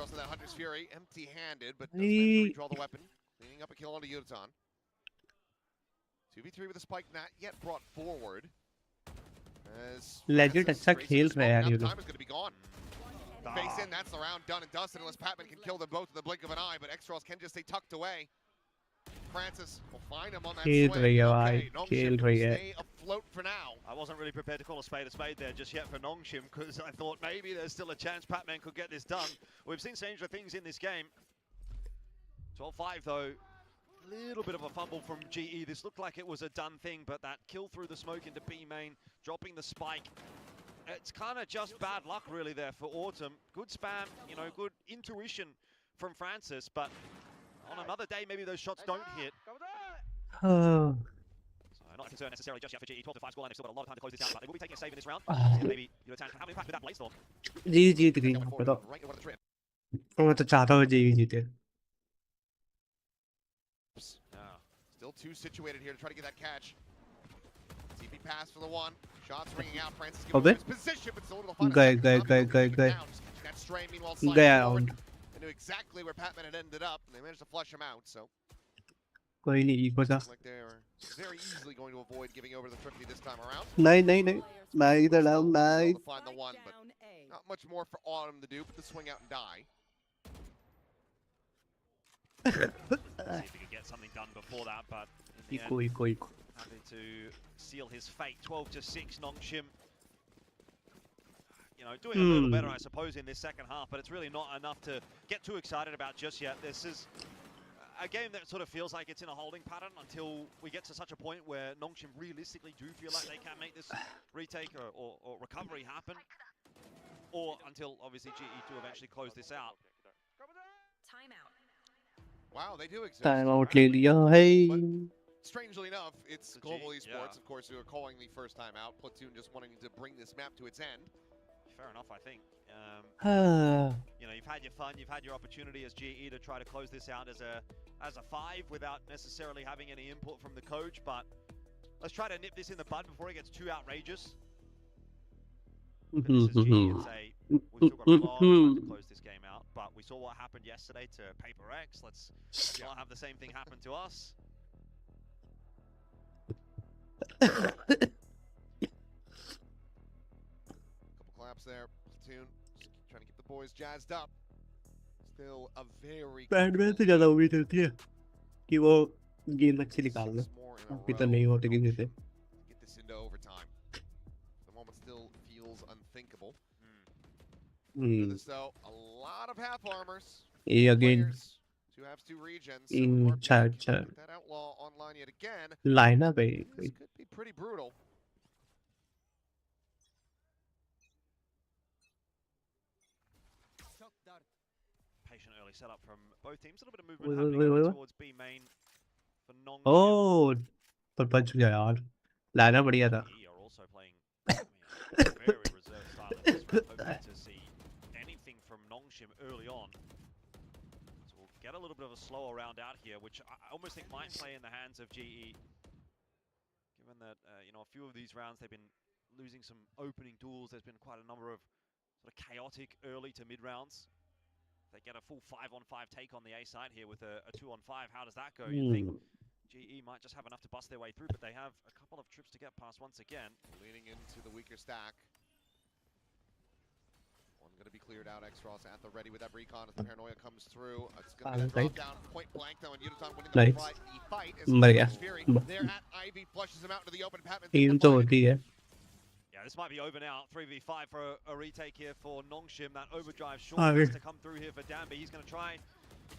Extros in that Hunter's Fury, empty-handed, but does manage to redraw the weapon, cleaning up a kill onto Yutan. 2v3 with a spike not yet brought forward. As Legit अच्छा खेल रहे हैं यार ये लोग. time is going to be gone. Face in, that's the round done and dusted unless Patman can kill them both in the blink of an eye, but Extros can just stay tucked away. Francis will find him on that swing. Okay, Nongshim will stay afloat for now. I wasn't really prepared to call a spade there just yet for Nongshim because I thought maybe there's still a chance Patman could get this done. We've seen stranger things in this game. 12-5 though. A little bit of a fumble from GE. This looked like it was a done thing, but that kill through the smoke into B main, dropping the spike. It's kind of just bad luck really there for Autumn. Good spam, you know, good intuition from Francis, but on another day, maybe those shots don't hit. Oh. So not a concern necessarily just yet for GE. 12-5 scoreline. They've still got a lot of time to close this out, but they will be taking a save in this round. Maybe you attack. How many impact with that Blaze Storm? जी जीत गई यहाँ पे तो. मैं तो चाहता हूँ जी जीते. Still two situated here to try to get that catch. TP pass for the one. Shots ringing out. Francis giving his position, but still able to find that stray, meanwhile, sliding forward. They knew exactly where Patman had ended up, and they managed to flush him out, so. कोई नहीं कोई सा. Like they're very easily going to avoid giving over the trophy this time around. नहीं मैं इधर आऊँ मैं. Find the one, but not much more for Autumn to do, but to swing out and die. See if he could get something done before that, but in the end, having to seal his fate. 12-6, Nongshim. You know, doing a little better, I suppose, in this second half, but it's really not enough to get too excited about just yet. This is a game that sort of feels like it's in a holding pattern until we get to such a point where Nongshim realistically do feel like they can make this retake or recovery happen, or until obviously GE do eventually close this out. Timeout. Wow, they do exist. Time out ले लिया है. Strangely enough, it's Global Esports, of course, who are calling the first time out. Platoon just wanting to bring this map to its end. Fair enough, I think. You know, you've had your fun, you've had your opportunity as GE to try to close this out as a 5 without necessarily having any input from the coach, but let's try to nip this in the bud before it gets too outrageous. But this is GE and say, we've still got a lot of time to close this game out, but we saw what happened yesterday to Paper X. Let's not have the same thing happen to us. Couple claps there. Platoon just trying to keep the boys jazzed up. Still a very Batman से ज़्यादा उम्मीद होती है कि वो game अच्छी निकाल ले. अभी तो नहीं होती गेम से. Get this into overtime. The moment still feels unthinkable. This though, a lot of half armors. Again. 2 halves, 2 regions. अच्छा. That outlaw online yet again. Line up है. This could be pretty brutal. Patient early setup from both teams. A little bit of movement happening towards B main for Nongshim. Oh, पर पंच गया यार. लाना बढ़िया था. They are also playing very reserved style of this round, hoping to see anything from Nongshim early on. So we'll get a little bit of a slower round out here, which I almost think might play in the hands of GE. Given that, you know, a few of these rounds they've been losing some opening duels. There's been quite a number of sort of chaotic early to mid rounds. They get a full 5-on-5 take on the A side here with a 2-on-5. How does that go? You think GE might just have enough to bust their way through, but they have a couple of trips to get past once again. Leaning into the weaker stack. One going to be cleared out. Extros at the ready with that recon as the paranoia comes through. It's going to be a drop down point blank though, and Yutan winning the fight as Fury there at Ivy flushes him out into the open. Patman. Yeah, this might be over now. 3v5 for a retake here for Nongshim. That overdrive short has to come through here for Danby. He's going to try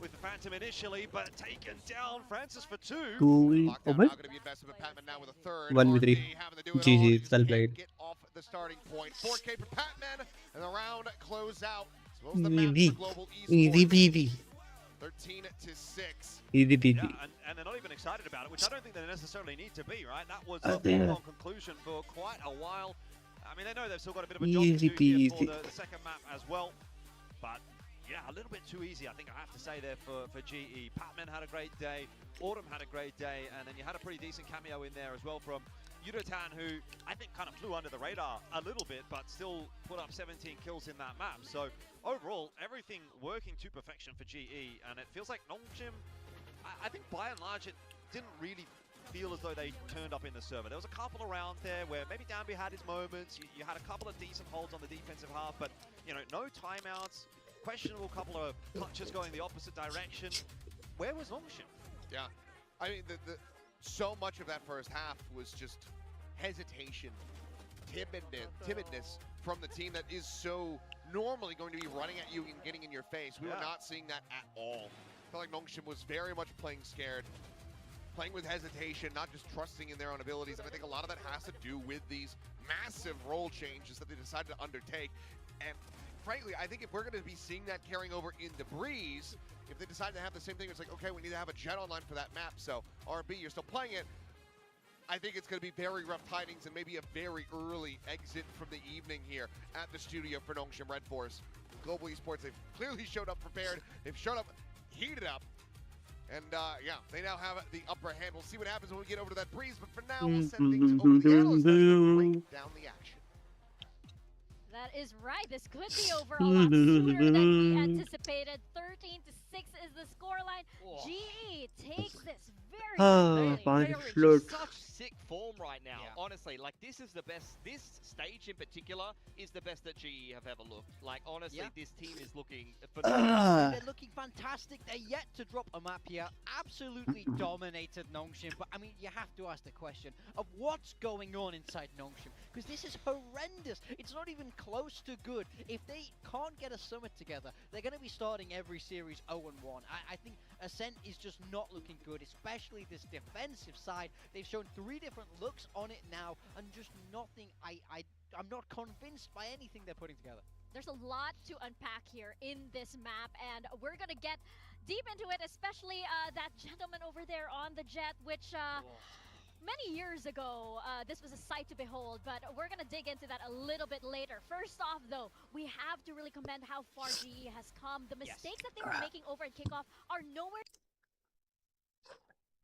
with the Phantom initially, but taken down. Francis for 2. Lockdown now going to be invested with Patman now with a 3rd. 1v3. GG, well played. Get off the starting point. 4K for Patman, and the round close out. As well as the map for Global Esports. 13-6. Yeah, and they're not even excited about it, which I don't think they necessarily need to be, right? That was a foregone conclusion for quite a while. I mean, they know they've still got a bit of a job to do here for the second map as well. But yeah, a little bit too easy, I think I have to say there for GE. Patman had a great day, Autumn had a great day, and then you had a pretty decent cameo in there as well from Yudotan, who I think kind of flew under the radar a little bit, but still put up 17 kills in that map. So overall, everything working to perfection for GE, and it feels like Nongshim, I think by and large, it didn't really feel as though they turned up in the server. There was a couple around there where maybe Danby had his moments, you had a couple of decent holds on the defensive half, but you know, no timeouts, questionable couple of clutches going the opposite direction. Where was Nongshim? Yeah, I mean, so much of that first half was just hesitation, timidness from the team that is so normally going to be running at you and getting in your face. We were not seeing that at all. I felt like Nongshim was very much playing scared, playing with hesitation, not just trusting in their own abilities. And I think a lot of that has to do with these massive role changes that they decided to undertake. And frankly, I think if we're going to be seeing that carrying over in the Breeze, if they decide to have the same thing, it's like, okay, we need to have a jet online for that map. So RB, you're still playing it. I think it's going to be very rough tidings and maybe a very early exit from the evening here at the studio for Nongshim Red Force. Global Esports, they've clearly showed up prepared. They've showed up heated up. And yeah, they now have the upper hand. We'll see what happens when we get over to that Breeze. But for now, we'll send things over to the analysts to break down the action. That is right. This could be over a lot sooner than we anticipated. 13-6 is the scoreline. GE takes this very just such sick form right now. Honestly, like this is the best. This stage in particular is the best that GE have ever looked. Like honestly, this team is looking phenomenal. They're looking fantastic. They're yet to drop a map here. Absolutely dominated Nongshim. But I mean, you have to ask the question of what's going on inside Nongshim, because this is horrendous. It's not even close to good. If they can't get a summit together, they're going to be starting every series 0-1. I think Ascent is just not looking good, especially this defensive side. They've shown 3 different looks on it now, and just nothing. I'm not convinced by anything they're putting together. There's a lot to unpack here in this map, and we're gonna get deep into it, especially that gentleman over there on the jet, which many years ago, this was a sight to behold, but we're going to dig into that a little bit later. First off, though, we have to really commend how far GE has come. The mistakes that they were making over at kickoff are nowhere.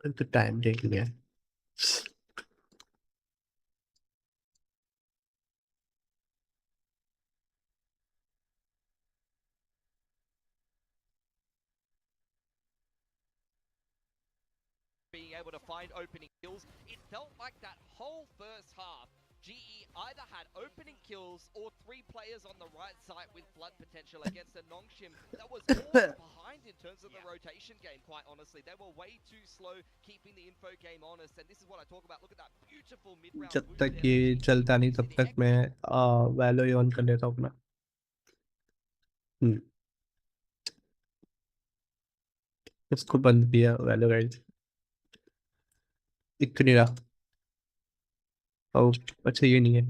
The time taking it. Being able to find opening kills, it felt like that whole first half, GE either had opening kills or 3 players on the right side with flood potential against a Nongshim that was all behind in terms of the rotation game, quite honestly. They were way too slow keeping the info game honest, and this is what I talk about. Look at that beautiful mid-round जब तक ये चलता नहीं तब तक मैं वैलो ही on कर लेता हूँ अपना. इसको बंद किया वैलो गाइस. दिख नहीं रहा. ओ अच्छा ये नहीं है.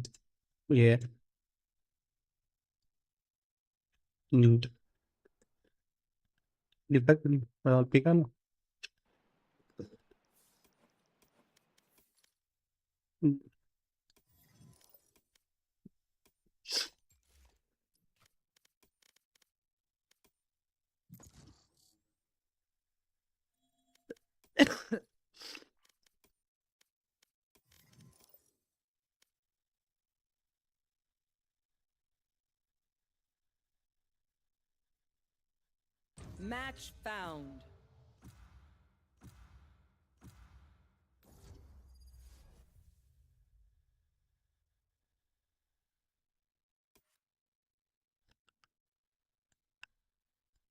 ये है. डिफेक्ट नहीं पिका ना. Match found.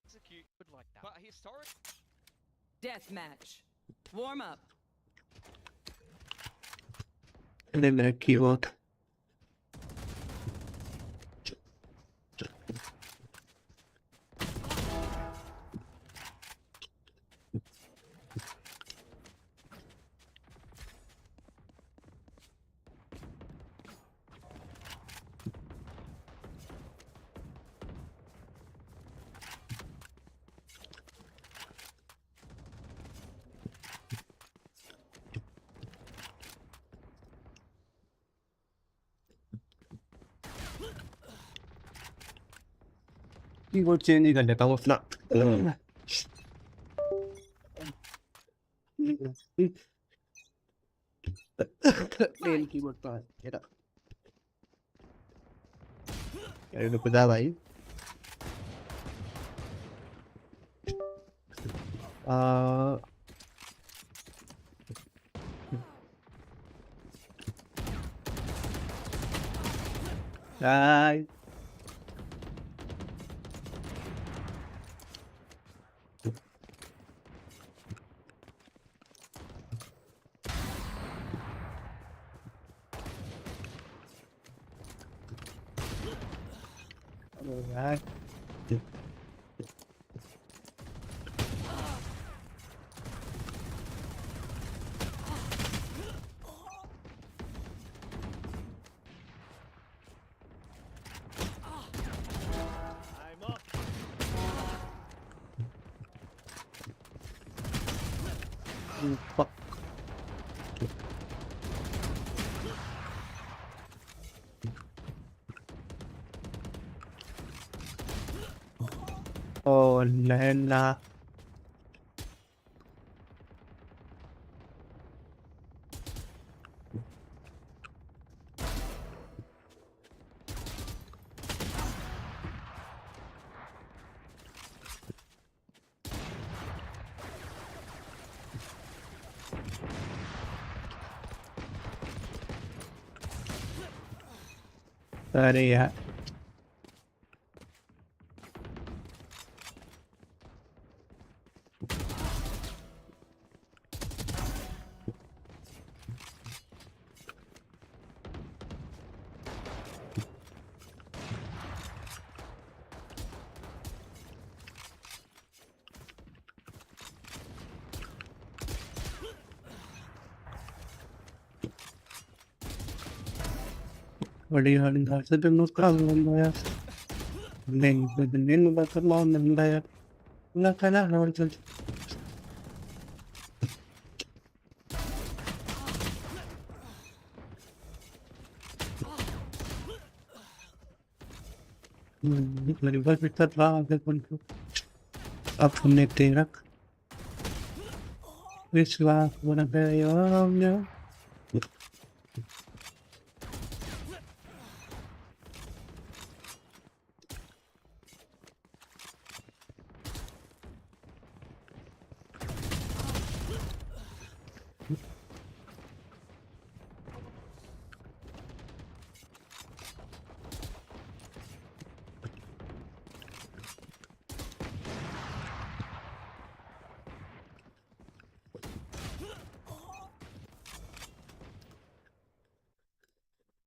Execute like that. But historic Death match. Warm up. And then the keyword. Keyword change ही कर लेता हूँ अपना. lên keyboard rồi chết rồi. Cái được ra vậy. Đây. Rồi. Fuck. Oh, lên là ra đây hả? Malihan sa dunod ka ng mga neng ba ka mo ng ba wala ka na naman sa Lagi kita lang ang ko up from net tirak. Which was one of the